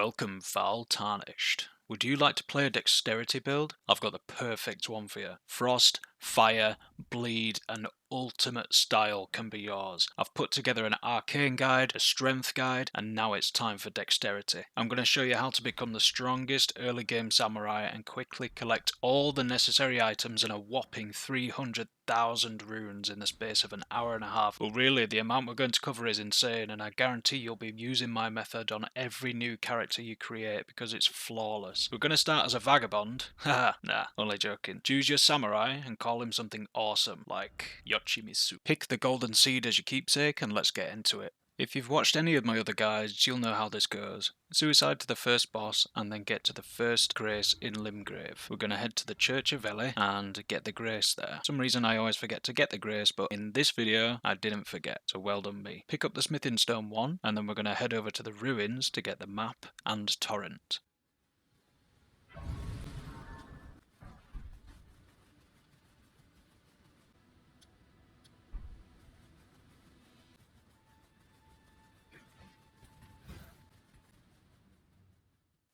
Welcome, Foul Tarnished. Would you like to play a Dexterity build? I've got the perfect one for you. Frost, Fire, Bleed, and Ultimate Style can be yours. I've put together an Arcane guide, a Strength guide, and now it's time for Dexterity. I'm going to show you how to become the strongest early game samurai and quickly collect all the necessary items and a whopping 300,000 runes in the space of an hour and a half. Well, really, the amount we're going to cover is insane, and I guarantee you'll be using my method on every new character you create because it's flawless. We're going to start as a vagabond. Haha, nah, only joking. Choose your samurai and call him something awesome, like Yoshimitsu. Pick the golden seed as your keepsake and let's get into it. If you've watched any of my other guides, you'll know how this goes. Suicide to the first boss and then get to the first grace in Limgrave. We're going to head to the Church of Eli and get the grace there. For some reason I always forget to get the grace, but in this video I didn't forget, so well done me. Pick up the smithing stone 1 and then we're going to head over to the ruins to get the map and Torrent.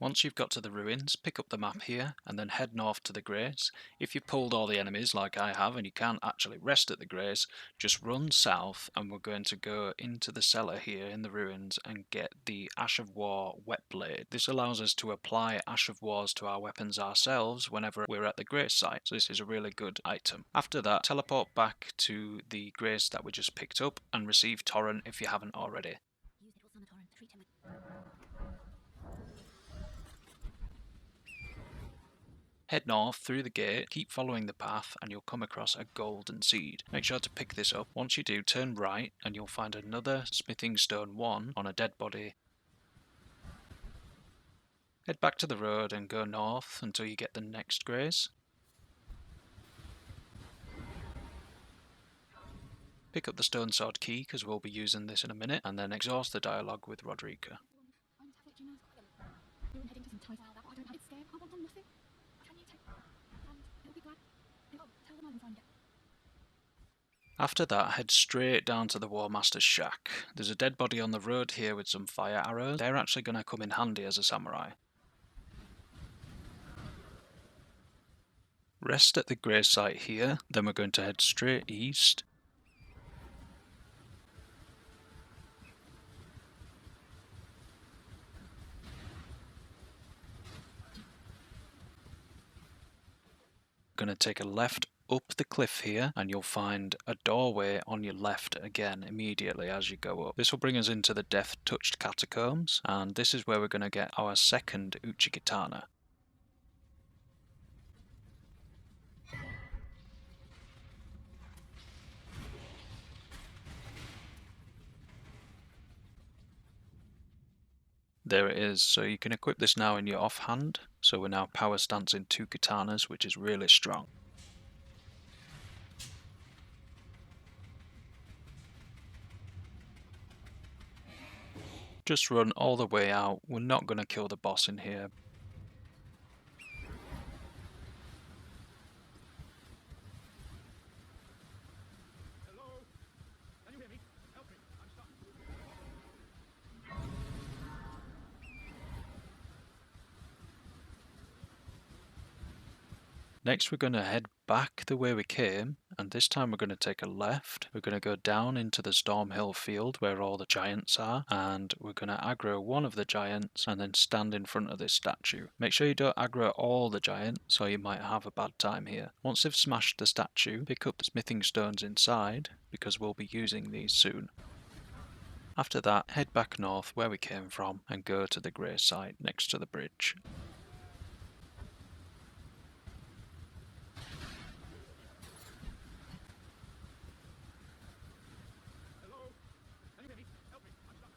Once you've got to the ruins, pick up the map here and then head north to the grace. If you've pulled all the enemies like I have and you can't actually rest at the grace, just run south and we're going to go into the cellar here in the ruins and get the Ash of War Whetblade. This allows us to apply Ash of Wars to our weapons ourselves whenever we're at the grace site, so this is a really good item. After that, teleport back to the grace that we just picked up and receive Torrent if you haven't already. Head north through the gate, keep following the path and you'll come across a golden seed. Make sure to pick this up. Once you do, turn right and you'll find another smithing stone 1 on a dead body. Head back to the road and go north until you get the next grace. Pick up the Stonesword Key because we'll be using this in a minute, and then exhaust the dialogue with Marika. After that, head straight down to the War Master's shack. There's a dead body on the road here with some fire arrows. They're actually going to come in handy as a samurai. Rest at the grace site here, then we're going to head straight east. Going to take a left up the cliff here and you'll find a doorway on your left again immediately as you go up. This will bring us into the Death Touched Catacombs, and this is where we're going to get our second Utchigitana. There it is, so you can equip this now in your offhand, so we're now power stancing 2 katanas, which is really strong. Just run all the way out, we're not going to kill the boss in here. Next we're going to head back the way we came, and this time we're going to take a left. We're going to go down into the Stormhill field where all the giants are, and we're going to aggro one of the giants and then stand in front of this statue. Make sure you don't aggro all the giants or you might have a bad time here. Once they've smashed the statue, pick up the smithing stones inside because we'll be using these soon. After that, head back north where we came from and go to the grey site next to the bridge.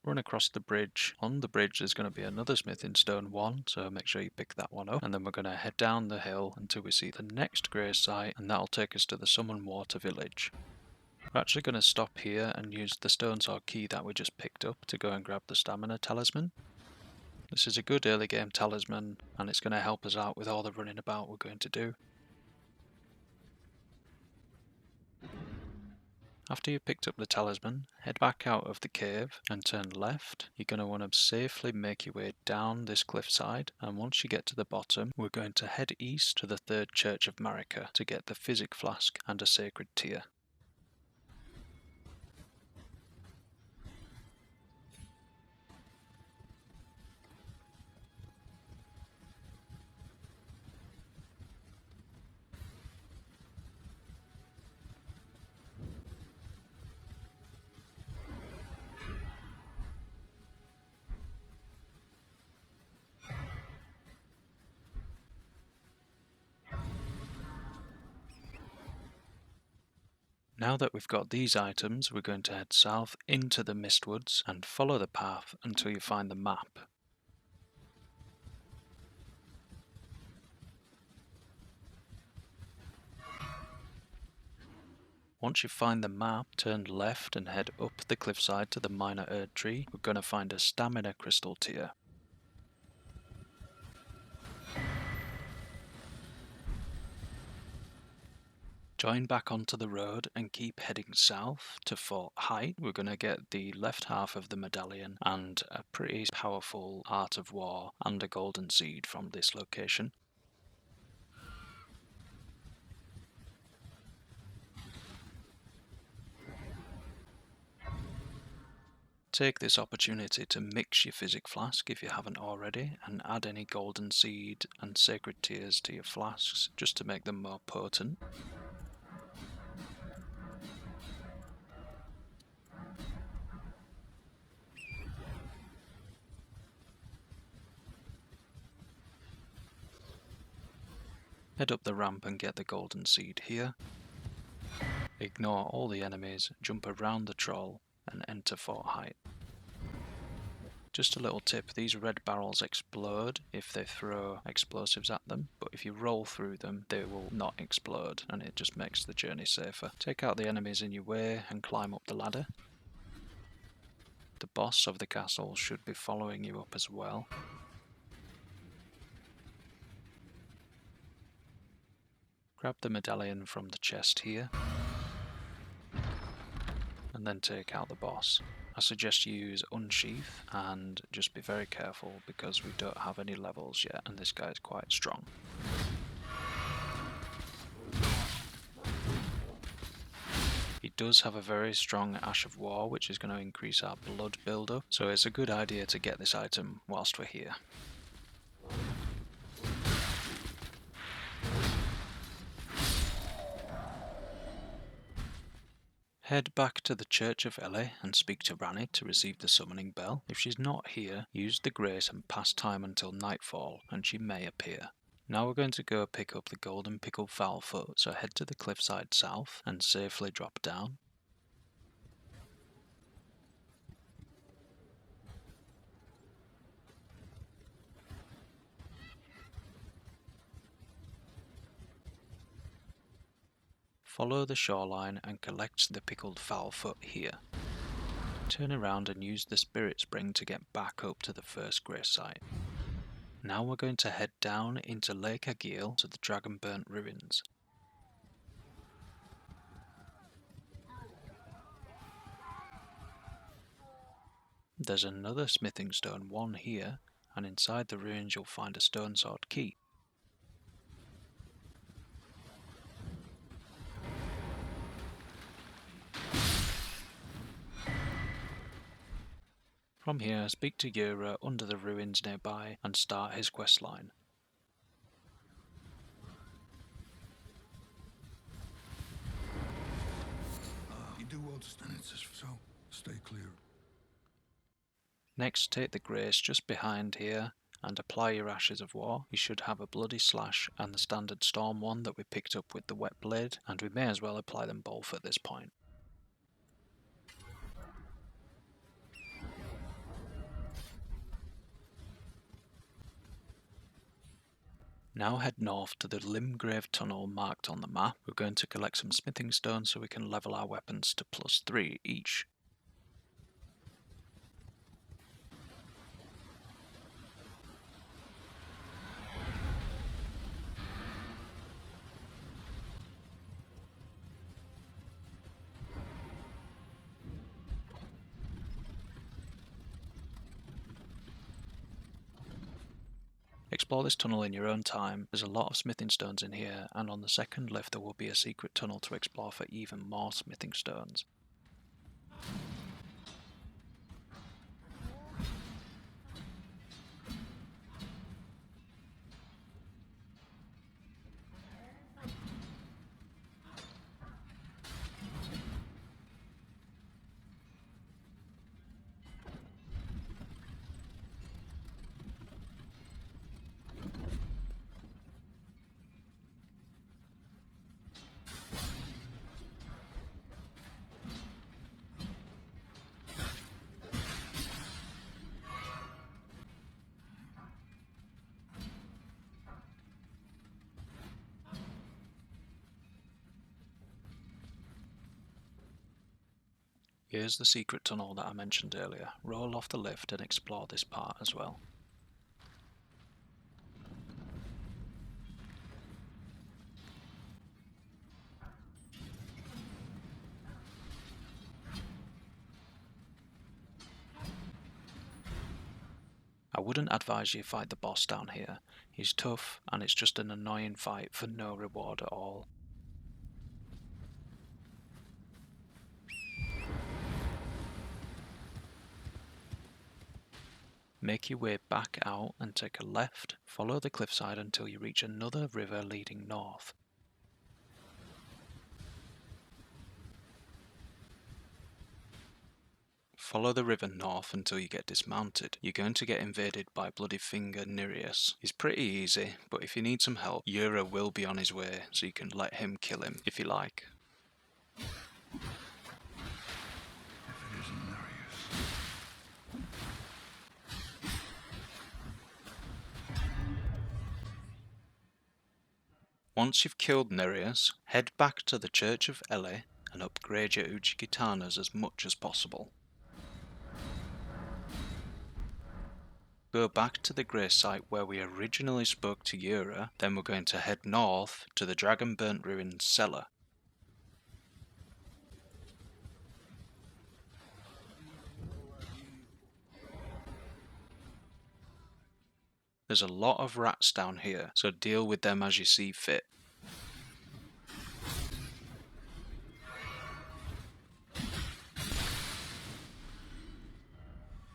Run across the bridge. On the bridge there's going to be another smithing stone 1, so make sure you pick that one up. And then we're going to head down the hill until we see the next grey site, and that'll take us to the Summon Water village. We're actually going to stop here and use the Stonesword Key that we just picked up to go and grab the Stamina Talisman. This is a good early game talisman and it's going to help us out with all the running about we're going to do. After you've picked up the talisman, head back out of the cave and turn left. You're going to want to safely make your way down this cliffside, and once you get to the bottom, we're going to head east to the third church of Marika to get the Physik Flask and a sacred tear. Now that we've got these items, we're going to head south into the Mistwoods and follow the path until you find the map. Once you find the map, turn left and head up the cliffside to the Minor Erd Tree. We're going to find a stamina crystal tier. Join back onto the road and keep heading south to Fort Height. We're going to get the left half of the medallion and a pretty powerful Art of War and a golden seed from this location. Take this opportunity to mix your Physik Flask if you haven't already, and add any golden seed and sacred tears to your flasks just to make them more potent. Head up the ramp and get the golden seed here. Ignore all the enemies, jump around the troll and enter Fort Height. Just a little tip, these red barrels explode if they throw explosives at them, but if you roll through them they will not explode, and it just makes the journey safer. Take out the enemies in your way and climb up the ladder. The boss of the castle should be following you up as well. Grab the medallion from the chest here, and then take out the boss. I suggest you use Unsheath and just be very careful because we don't have any levels yet and this guy is quite strong. He does have a very strong Ash of War, which is going to increase our blood build-up, so it's a good idea to get this item whilst we're here. Head back to the Church of Ele and speak to Ranni to receive the summoning bell. If she's not here, use the grace and pass time until nightfall and she may appear. Now we're going to go pick up the golden Pickle Foulfoot, so head to the cliffside south and safely drop down. Follow the shoreline and collect the pickled Foulfoot here. Turn around and use the Spirit Spring to get back up to the first grace site. Now we're going to head down into Lake Agil to the Dragonburnt Ruins. There's another smithing stone 1 here, and inside the ruins you'll find a Stonesword Key. From here, speak to Yura under the ruins nearby and start his questline. You do well to stand it, so stay clear. Next, take the grace just behind here and apply your Ashes of War. You should have a Bloody Slash and the standard Storm one that we picked up with the Whetblade, and we may as well apply them both at this point. Now head north to the Limgrave tunnel marked on the map. We're going to collect some smithing stones so we can level our weapons to +3 each. Explore this tunnel in your own time. There's a lot of smithing stones in here, and on the second lift there will be a secret tunnel to explore for even more smithing stones. Here's the secret tunnel that I mentioned earlier. Roll off the lift and explore this part as well. I wouldn't advise you fight the boss down here. He's tough and it's just an annoying fight for no reward at all. Make your way back out and take a left, follow the cliffside until you reach another river leading north. Follow the river north until you get dismounted. You're going to get invaded by Bloody Finger Nerjius. He's pretty easy, but if you need some help, Yura will be on his way, so you can let him kill him if you like. Once you've killed Nerjius, head back to the Church of Ele and upgrade your Utchigitanas as much as possible. Go back to the grey site where we originally spoke to Yura, then we're going to head north to the Dragon Burnt Ruins cellar. There's a lot of rats down here, so deal with them as you see fit.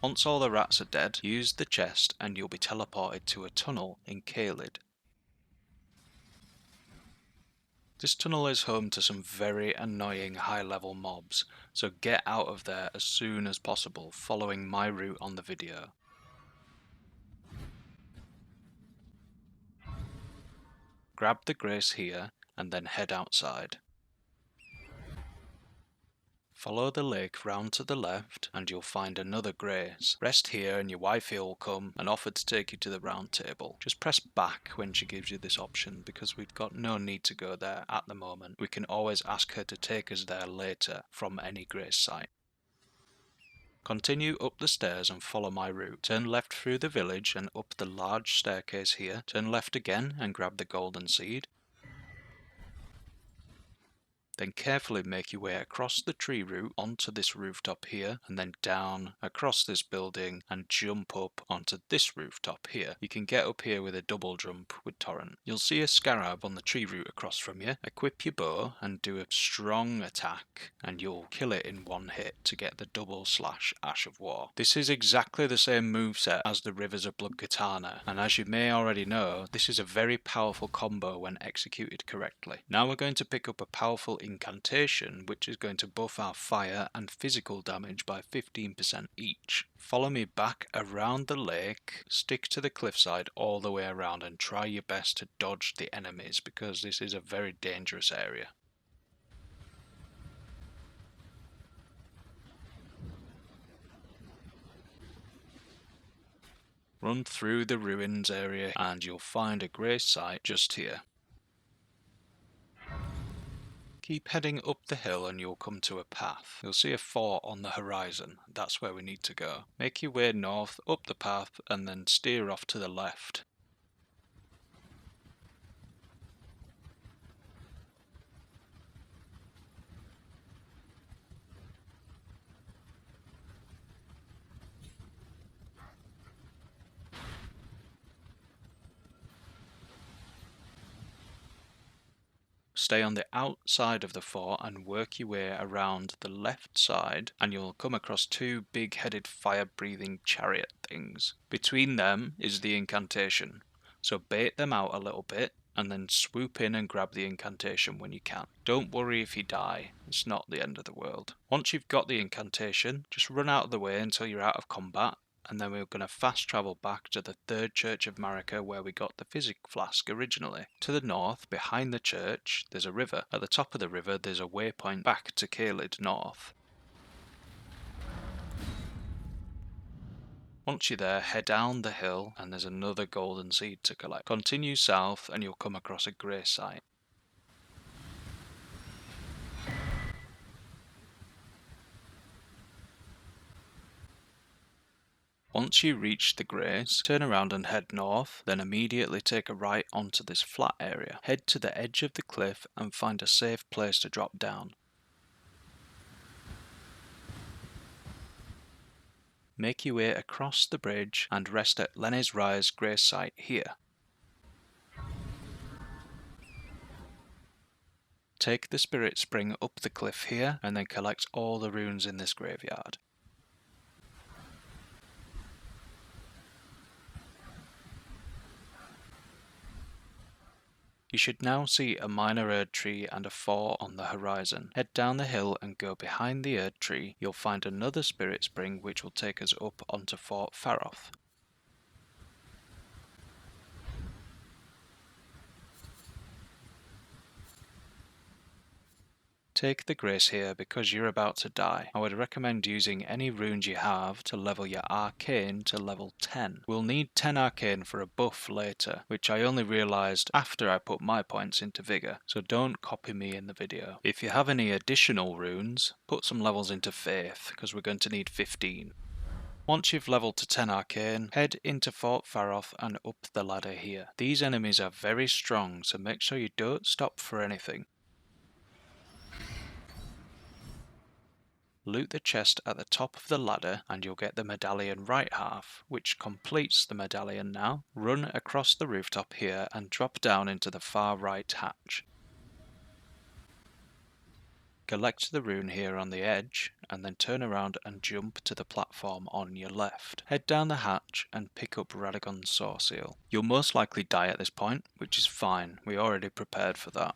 Once all the rats are dead, use the chest and you'll be teleported to a tunnel in Caelid. This tunnel is home to some very annoying high-level mobs, so get out of there as soon as possible following my route on the video. Grab the grace here and then head outside. Follow the lake round to the left and you'll find another grace. Rest here and your wifey will come and offer to take you to the round table. Just press back when she gives you this option because we've got no need to go there at the moment. We can always ask her to take us there later from any grace site. Continue up the stairs and follow my route. Turn left through the village and up the large staircase here. Turn left again and grab the golden seed. Then carefully make your way across the tree root onto this rooftop here, and then down across this building and jump up onto this rooftop here. You can get up here with a double jump with Torrent. You'll see a scarab on the tree root across from you. Equip your bow and do a strong attack, and you'll kill it in one hit to get the double slash Ash of War. This is exactly the same moveset as the Rivers of Bloodhigh, and as you may already know, this is a very powerful combo when executed correctly. Now we're going to pick up a powerful Incantation, which is going to buff our fire and physical damage by 15% each. Follow me back around the lake, stick to the cliffside all the way around and try your best to dodge the enemies because this is a very dangerous area. Run through the ruins area and you'll find a grey site just here. Keep heading up the hill and you'll come to a path. You'll see a fort on the horizon. That's where we need to go. Make your way north up the path and then steer off to the left. stay on the outside of the fort and work your way around the left side, and you'll come across two big-headed fire-breathing chariot things. Between them is the incantation, so bait them out a little bit and then swoop in and grab the incantation when you can. Don't worry if you die, it's not the end of the world. Once you've got the incantation, just run out of the way until you're out of combat, and then we're going to fast travel back to the third church of Marika where we got the Physik Flask originally. To the north, behind the church, there's a river. At the top of the river there's a waypoint back to Caelid north. Once you're there, head down the hill and there's another golden seed to collect. Continue south and you'll come across a grey site. Once you reach the Greys, turn around and head north, then immediately take a right onto this flat area. Head to the edge of the cliff and find a safe place to drop down. Make your way across the bridge and rest at Lenny's Rise Grey site here. Take the Spirit Spring up the cliff here and then collect all the runes in this graveyard. You should now see a minor Erd tree and a fort on the horizon. Head down the hill and go behind the Erd tree. You'll find another Spirit Spring which will take us up onto Fort Faroth. Take the grace here because you're about to die. I would recommend using any runes you have to level your arcane to level 10. We'll need 10 arcane for a buff later, which I only realised after I put my points into Vigour, so don't copy me in the video. If you have any additional runes, put some levels into Faith, because we're going to need 15. Once you've leveled to 10 arcane, head into Fort Faroth and up the ladder here. These enemies are very strong, so make sure you don't stop for anything. Loot the chest at the top of the ladder and you'll get the medallion right half, which completes the medallion now. Run across the rooftop here and drop down into the far right hatch. Collect the rune here on the edge and then turn around and jump to the platform on your left. Head down the hatch and pick up Radagons Soreseal. You'll most likely die at this point, which is fine, we already prepared for that.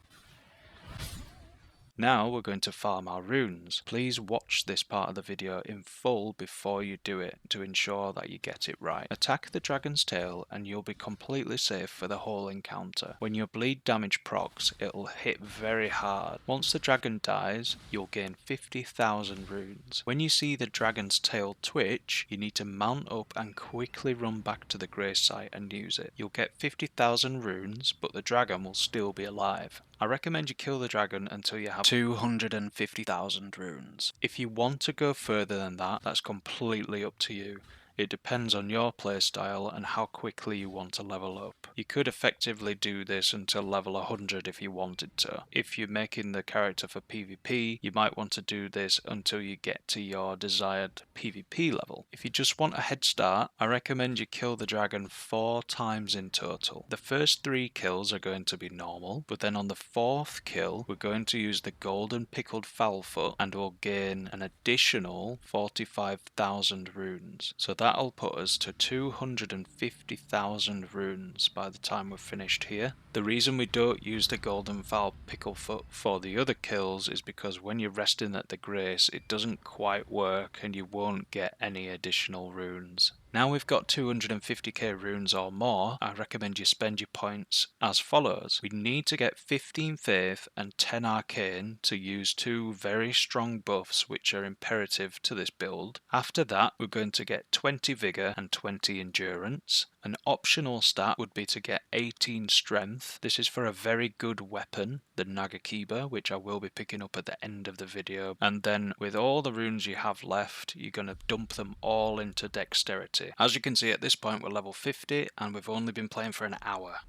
Now we're going to farm our runes. Please watch this part of the video in full before you do it to ensure that you get it right. Attack the dragon's tail and you'll be completely safe for the whole encounter. When your bleed damage procs, it'll hit very hard. Once the dragon dies, you'll gain 50,000 runes. When you see the dragon's tail twitch, you need to mount up and quickly run back to the grey site and use it. You'll get 50,000 runes, but the dragon will still be alive. I recommend you kill the dragon until you have 250,000 runes. If you want to go further than that, that's completely up to you. It depends on your playstyle and how quickly you want to level up. You could effectively do this until level 100 if you wanted to. If you're making the character for PvP, you might want to do this until you get to your desired PvP level. If you just want a head start, I recommend you kill the dragon 4 times in total. The first 3 kills are going to be normal, but then on the 4th kill, we're going to use the golden pickled foulfoot and we'll gain an additional 45,000 runes. So that'll put us to 250,000 runes by the time we're finished here. The reason we don't use the golden foul picklefoot for the other kills is because when you're resting at the grace, it doesn't quite work and you won't get any additional runes. Now we've got 250k runes or more, I recommend you spend your points as follows. We need to get 15 Faith and 10 Arcane to use 2 very strong buffs which are imperative to this build. After that we're going to get 20 Vigour and 20 Endurance. An optional stat would be to get 18 Strength. This is for a very good weapon, the Nagakiba, which I will be picking up at the end of the video. And then with all the runes you have left, you're going to dump them all into Dexterity. As you can see at this point we're level 50 and we've only been playing for an hour.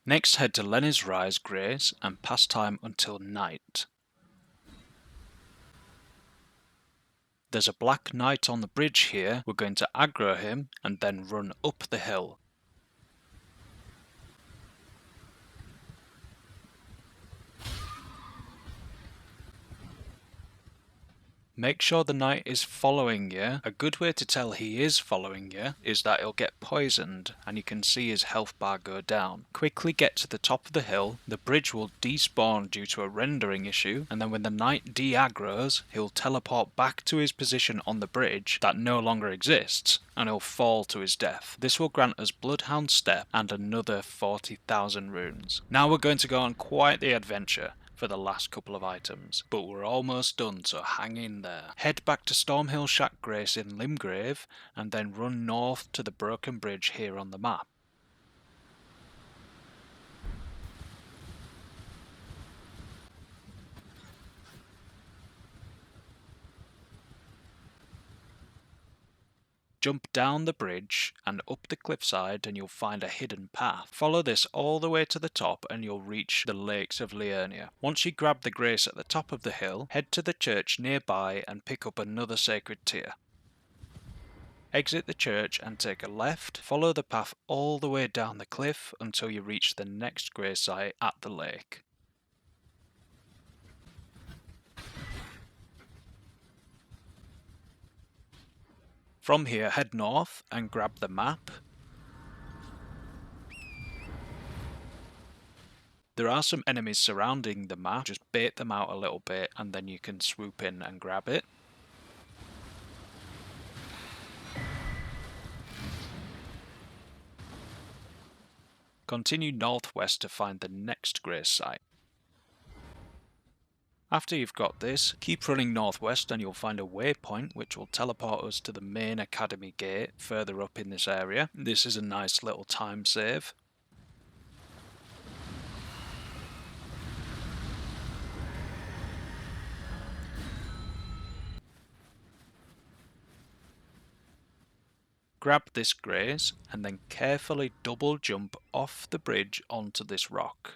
Next head to Lenny's Rise Grace and pass time until night. There's a black knight on the bridge here, we're going to aggro him and then run up the hill. Make sure the knight is following you. A good way to tell he is following you is that he'll get poisoned and you can see his health bar go down. Quickly get to the top of the hill, the bridge will despawn due to a rendering issue, and then when the knight de-aggroes, he'll teleport back to his position on the bridge that no longer exists, and he'll fall to his death. This will grant us Bloodhound Step and another 40,000 runes. Now we're going to go on quite the adventure for the last couple of items, but we're almost done, so hang in there. Head back to Stormhill Shack Grace in Limgrave, and then run north to the broken bridge here on the map. Jump down the bridge and up the cliffside and you'll find a hidden path. Follow this all the way to the top and you'll reach the lakes of Liurnia. Once you grab the grace at the top of the hill, head to the church nearby and pick up another sacred tear. Exit the church and take a left. Follow the path all the way down the cliff until you reach the next grace site at the lake. From here, head north and grab the map. There are some enemies surrounding the map, just bait them out a little bit and then you can swoop in and grab it. Continue northwest to find the next grace site. After you've got this, keep running northwest and you'll find a waypoint which will teleport us to the main Academy gate further up in this area. This is a nice little time save. Grab this grace and then carefully double jump off the bridge onto this rock.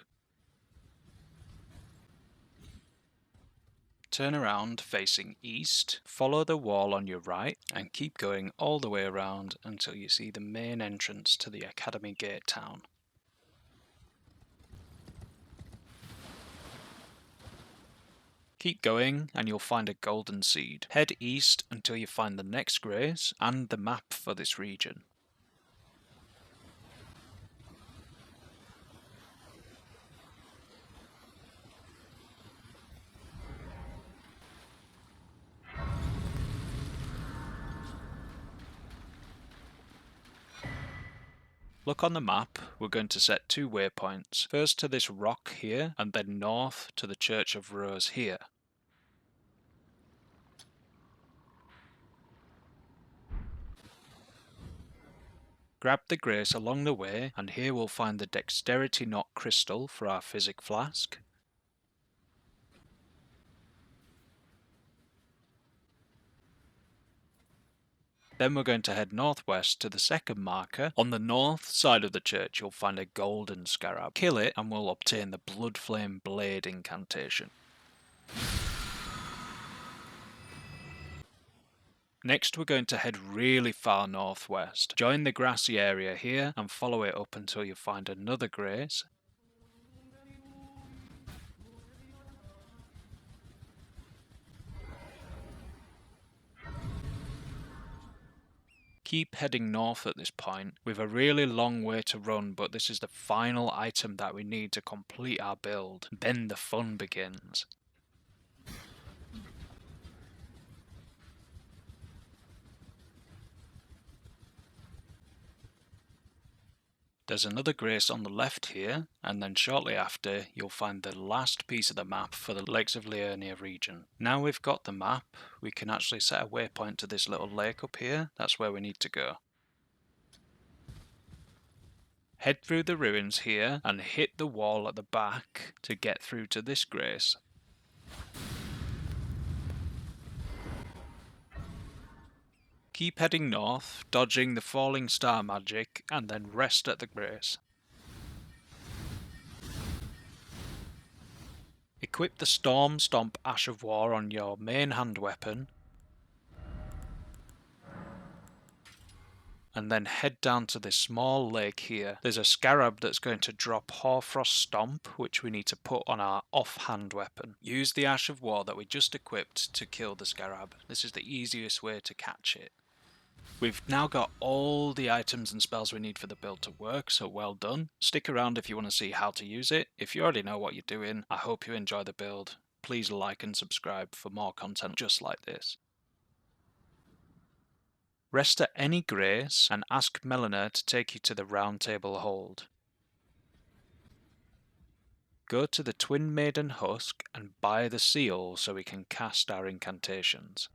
Turn around facing east, follow the wall on your right and keep going all the way around until you see the main entrance to the Academy Gate town. Keep going and you'll find a golden seed. Head east until you find the next grace and the map for this region. Look on the map, we're going to set 2 waypoints. First to this rock here, and then north to the Church of Rose here. Grab the grace along the way, and here we'll find the Dexterity Knot Crystal for our Physik Flask. Then we're going to head northwest to the second marker. On the north side of the church you'll find a golden scarab. Kill it and we'll obtain the Bloodflame Blade incantation. Next we're going to head really far northwest. Join the grassy area here and follow it up until you find another grace. Keep heading north at this point. We've a really long way to run, but this is the final item that we need to complete our build. Then the fun begins. There's another grace on the left here, and then shortly after you'll find the last piece of the map for the Lakes of Liurnia region. Now we've got the map, we can actually set a waypoint to this little lake up here. That's where we need to go. Head through the ruins here and hit the wall at the back to get through to this grace. Keep heading north, dodging the falling star magic, and then rest at the grace. Equip the Storm Stomp Ash of War on your main hand weapon. and then head down to this small lake here. There's a scarab that's going to drop Hoarfrost Stomp, which we need to put on our offhand weapon. Use the Ash of War that we just equipped to kill the scarab. This is the easiest way to catch it. We've now got all the items and spells we need for the build to work, so well done. Stick around if you want to see how to use it. If you already know what you're doing, I hope you enjoy the build. Please like and subscribe for more content just like this. Rest at any grace and ask Melina to take you to the Round Table Hold. Go to the Twin Maiden Husk and buy the seal so we can cast our incantations.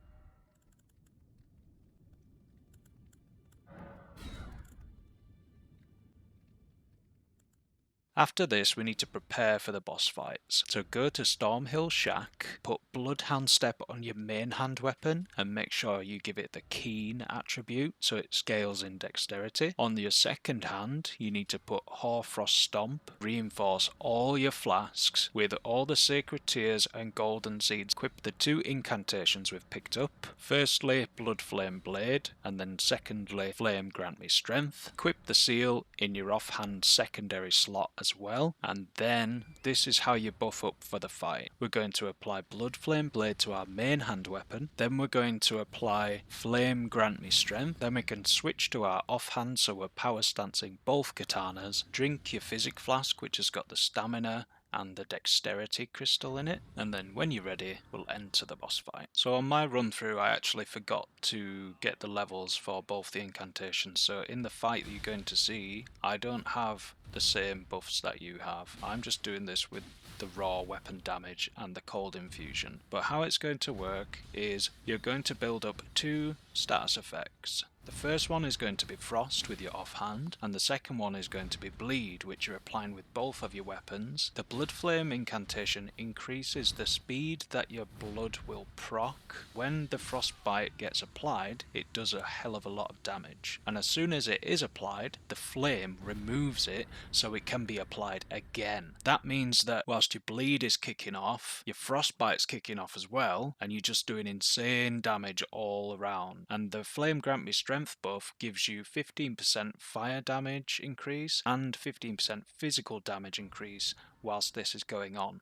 After this, we need to prepare for the boss fights. So go to Stormhill Shack, put Bloodhound Step on your main hand weapon, and make sure you give it the Keen attribute so it scales in dexterity. On your second hand, you need to put Hoarfrost Stomp, reinforce all your flasks with all the Sacred Tears and Golden Seeds. Equip the 2 incantations we've picked up. Firstly, Bloodflame Blade, and then secondly, Flame Grant Me Strength. Equip the seal in your offhand secondary slot as well, and then this is how you buff up for the fight. We're going to apply Bloodflame Blade to our main hand weapon, then we're going to apply Flame Grant Me Strength, then we can switch to our offhand so we're power stancing both katanas. Drink your Physik Flask, which has got the stamina and the dexterity crystal in it, and then when you're ready we'll enter the boss fight. So on my run through I actually forgot to get the levels for both the incantations, so in the fight that you're going to see I don't have the same buffs that you have. I'm just doing this with the raw weapon damage and the cold infusion. But how it's going to work is you're going to build up 2 status effects. The first one is going to be Frost with your offhand, and the second one is going to be Bleed, which you're applying with both of your weapons. The Bloodflame incantation increases the speed that your blood will proc. When the frostbite gets applied, it does a hell of a lot of damage. And as soon as it is applied, the flame removes it so it can be applied again. That means that whilst your bleed is kicking off, your frostbite's kicking off as well, and you're just doing insane damage all around. And the Flame Grant Me Strength buff gives you 15% fire damage increase and 15% physical damage increase whilst this is going on.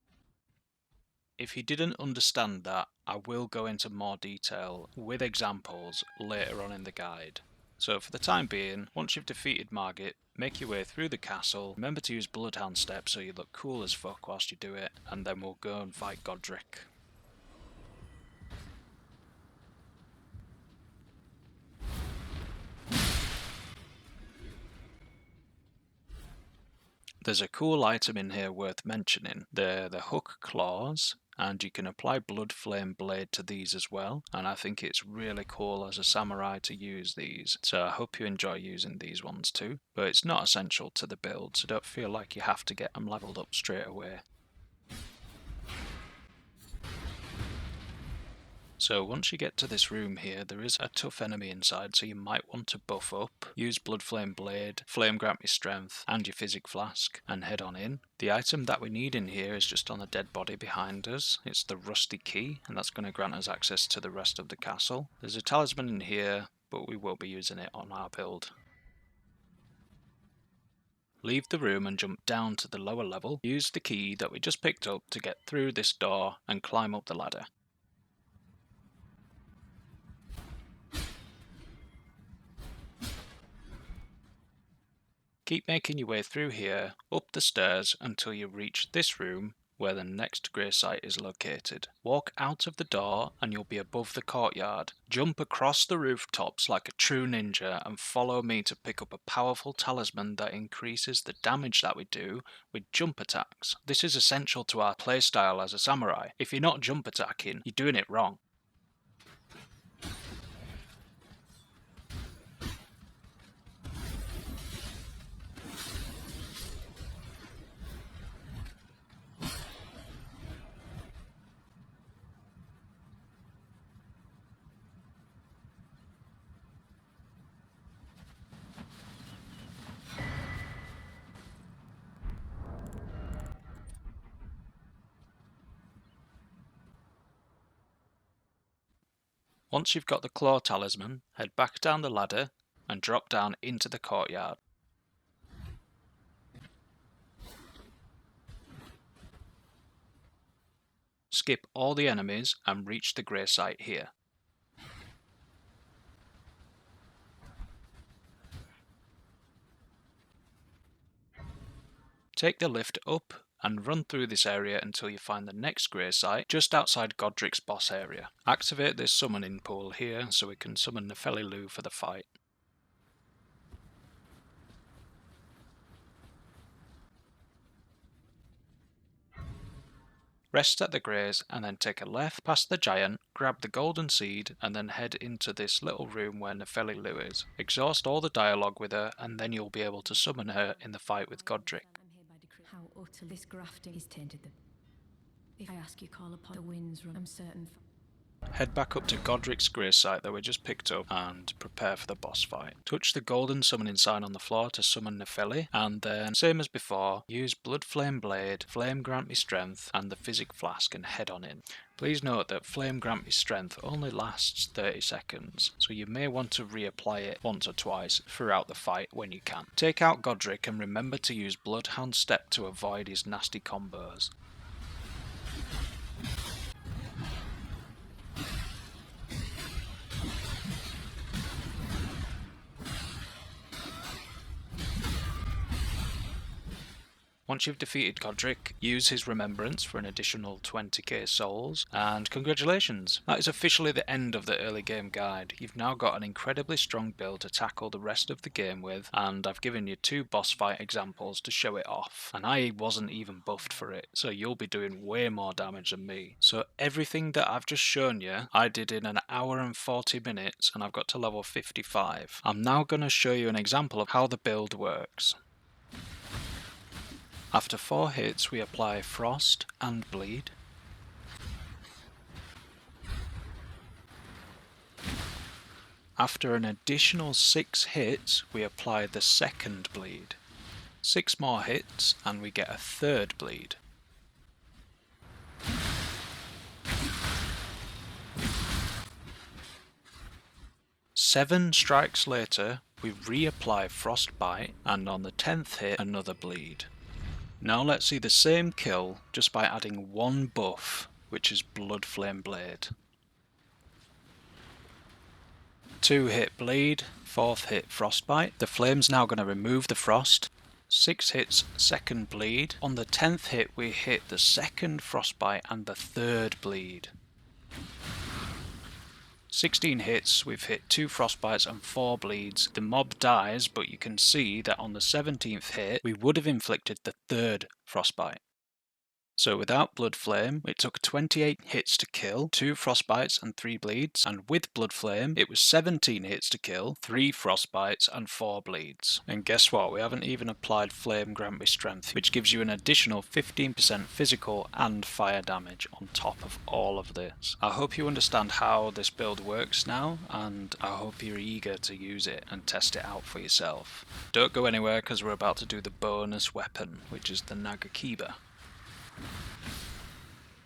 If you didn't understand that, I will go into more detail with examples later on in the guide. So for the time being, once you've defeated Margit, make your way through the castle, remember to use Bloodhound Step so you look cool as fuck whilst you do it, and then we'll go and fight Godric. There's a cool item in here worth mentioning. They're the Hookclaws, and you can apply Bloodflame Blade to these as well, and I think it's really cool as a samurai to use these, so I hope you enjoy using these ones too. But it's not essential to the build, so don't feel like you have to get them leveled up straight away. So once you get to this room here, there is a tough enemy inside, so you might want to buff up. Use Bloodflame Blade, Flame Grant Me Strength, and your Physik Flask, and head on in. The item that we need in here is just on the dead body behind us. It's the Rusty Key, and that's going to grant us access to the rest of the castle. There's a talisman in here, but we won't be using it on our build. Leave the room and jump down to the lower level. Use the key that we just picked up to get through this door and climb up the ladder. Keep making your way through here, up the stairs until you reach this room where the next grey site is located. Walk out of the door and you'll be above the courtyard. Jump across the rooftops like a true ninja and follow me to pick up a powerful talisman that increases the damage that we do with jump attacks. This is essential to our playstyle as a samurai. If you're not jump attacking, you're doing it wrong. Once you've got the claw talisman, head back down the ladder and drop down into the courtyard. Skip all the enemies and reach the grey site here. Take the lift up and run through this area until you find the next grey site just outside Godric's boss area. Activate this summoning pool here so we can summon Nefeli for the fight. Rest at the greys and then take a left past the giant, grab the golden seed and then head into this little room where Nefeli is. Exhaust all the dialogue with her and then you'll be able to summon her in the fight with Godric. How utterly this grafting has tainted them. If I ask you call upon the winds run, I'm certain. Head back up to Godric's grey site that we just picked up and prepare for the boss fight. Touch the golden summoning sign on the floor to summon Nefeli, and then, same as before, use Bloodflame Blade, Flame Grant Me Strength, and the Physik Flask and head on in. Please note that Flame Grant Me Strength only lasts 30 seconds, so you may want to reapply it once or twice throughout the fight when you can. Take out Godric and remember to use Bloodhound Step to avoid his nasty combos. Once you've defeated Godric, use his remembrance for an additional 20k souls, and congratulations! That is officially the end of the early game guide. You've now got an incredibly strong build to tackle the rest of the game with, and I've given you 2 boss fight examples to show it off, and I wasn't even buffed for it, so you'll be doing way more damage than me. So everything that I've just shown you, I did in an hour and 40 minutes, and I've got to level 55. I'm now going to show you an example of how the build works. After 4 hits we apply Frost and Bleed. After an additional 6 hits we apply the second Bleed. 6 more hits and we get a third Bleed. Seven strikes later we reapply Frostbite and on the 10th hit another Bleed. Now let's see the same kill just by adding 1 buff, which is Bloodflame Blade. 2 hit Bleed, 4th hit Frostbite. The flame's now going to remove the frost. 6 hits second Bleed. On the 10th hit we hit the second Frostbite and the 3rd Bleed. 16 hits, we've hit 2 Frostbites and 4 Bleeds. The mob dies, but you can see that on the 17th hit, we would have inflicted the 3rd Frostbite. So without Bloodflame, it took 28 hits to kill, 2 Frostbites and 3 Bleeds, and with Bloodflame, it was 17 hits to kill, 3 Frostbites and 4 Bleeds. And guess what, we haven't even applied Flame Grant Me Strength, which gives you an additional 15% physical and fire damage on top of all of this. I hope you understand how this build works now, and I hope you're eager to use it and test it out for yourself. Don't go anywhere because we're about to do the bonus weapon, which is the Nagakiba.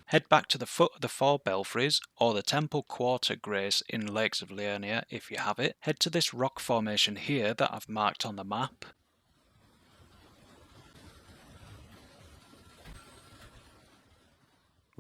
Head back to the foot of the 4 belfries, or the Temple Quarter Grace in Lakes of Liurnia if you have it. Head to this rock formation here that I've marked on the map.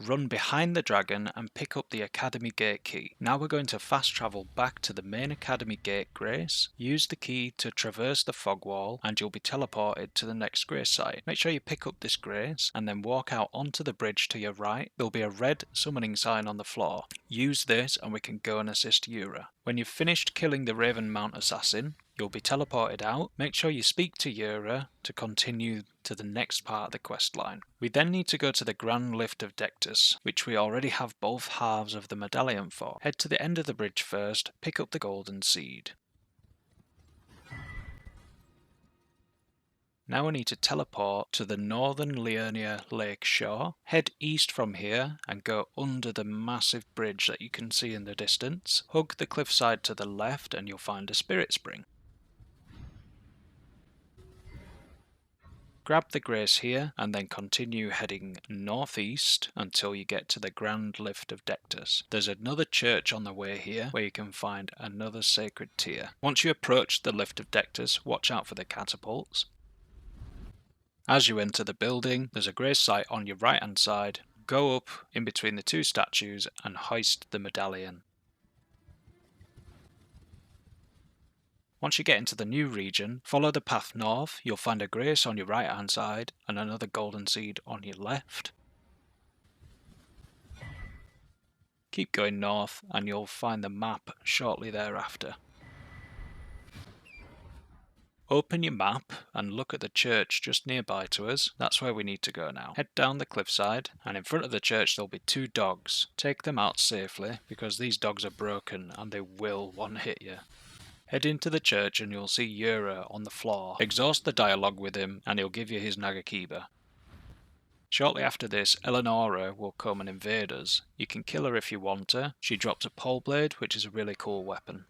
Run behind the dragon and pick up the Academy Gate key. Now we're going to fast travel back to the main Academy Gate Grace. Use the key to traverse the fog wall and you'll be teleported to the next Grace site. Make sure you pick up this Grace and then walk out onto the bridge to your right. There'll be a red summoning sign on the floor. Use this and we can go and assist Yura. When you've finished killing the Raven Mount Assassin, you'll be teleported out. Make sure you speak to Yura to continue to the next part of the questline. We then need to go to the Grand Lift of Dectus, which we already have both halves of the medallion for. Head to the end of the bridge first, pick up the golden seed. Now we need to teleport to the northern Liurnia lake shore. Head east from here and go under the massive bridge that you can see in the distance. Hug the cliffside to the left and you'll find a spirit spring. grab the grace here and then continue heading northeast until you get to the Grand Lift of Dectus. There's another church on the way here where you can find another sacred tier. Once you approach the Lift of Dectus, watch out for the catapults. As you enter the building, there's a grace site on your right hand side. Go up in between the two statues and hoist the medallion. Once you get into the new region, follow the path north. You'll find a grace on your right hand side and another golden seed on your left. Keep going north and you'll find the map shortly thereafter. Open your map and look at the church just nearby to us. That's where we need to go now. Head down the cliffside and in front of the church there'll be 2 dogs. Take them out safely because these dogs are broken and they will one-hit you. Head into the church and you'll see Yura on the floor. Exhaust the dialogue with him and he'll give you his Nagakiba. Shortly after this, Eleonora will come and invade us. You can kill her if you want her. She drops a pole blade, which is a really cool weapon.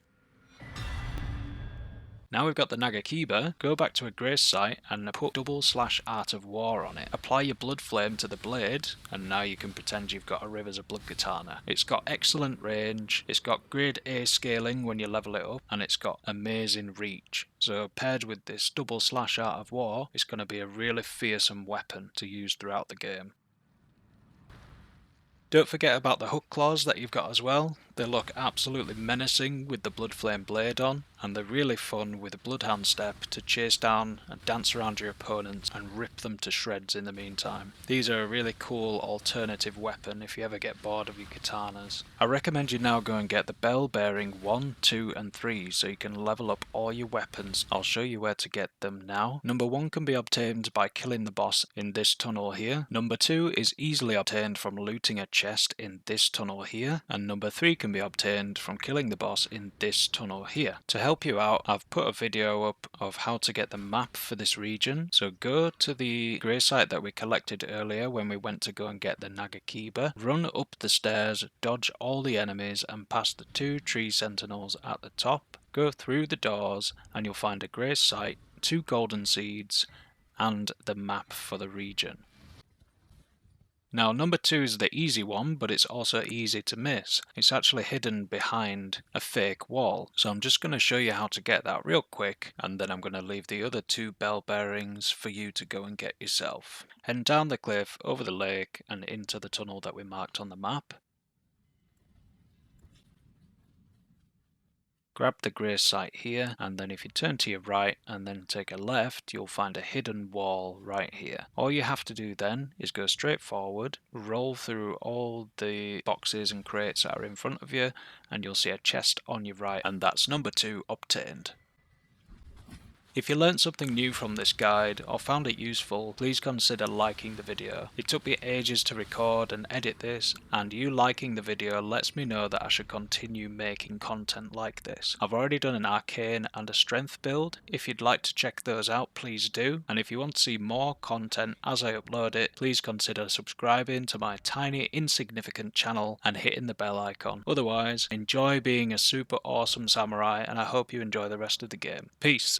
Now we've got the Nagakiba, go back to a grace site and put double Slash Art of War on it. Apply your Bloodflame to the blade, and now you can pretend you've got a Rivers of Bloodgitana. It's got excellent range, it's got grade A scaling when you level it up, and it's got amazing reach. So paired with this double Slash Art of War, it's going to be a really fearsome weapon to use throughout the game. Don't forget about the Hookclaws that you've got as well. They look absolutely menacing with the Bloodflame blade on, and they're really fun with the Bloodhound step to chase down and dance around your opponents and rip them to shreds in the meantime. These are a really cool alternative weapon if you ever get bored of your katanas. I recommend you now go and get the bell bearing 1, 2 and 3 so you can level up all your weapons. I'll show you where to get them now. Number 1 can be obtained by killing the boss in this tunnel here. Number 2 is easily obtained from looting a chest in this tunnel here, and number 3 can be obtained from killing the boss in this tunnel here. To help you out, I've put a video up of how to get the map for this region, so go to the grey site that we collected earlier when we went to go and get the Nagakiba, run up the stairs, dodge all the enemies and past the 2 tree sentinels at the top, go through the doors and you'll find a grey site, 2 golden seeds and the map for the region. Now number 2 is the easy one, but it's also easy to miss. It's actually hidden behind a fake wall, so I'm just going to show you how to get that real quick, and then I'm going to leave the other 2 bell bearings for you to go and get yourself. Head down the cliff, over the lake, and into the tunnel that we marked on the map. Grab the grey site here, and then if you turn to your right and then take a left, you'll find a hidden wall right here. All you have to do then is go straight forward, roll through all the boxes and crates that are in front of you, and you'll see a chest on your right, and that's number 2 obtained. If you learned something new from this guide or found it useful, please consider liking the video. It took me ages to record and edit this, and you liking the video lets me know that I should continue making content like this. I've already done an arcane and a strength build. If you'd like to check those out, please do. And if you want to see more content as I upload it, please consider subscribing to my tiny insignificant channel and hitting the bell icon. Otherwise, enjoy being a super awesome samurai, and I hope you enjoy the rest of the game. Peace.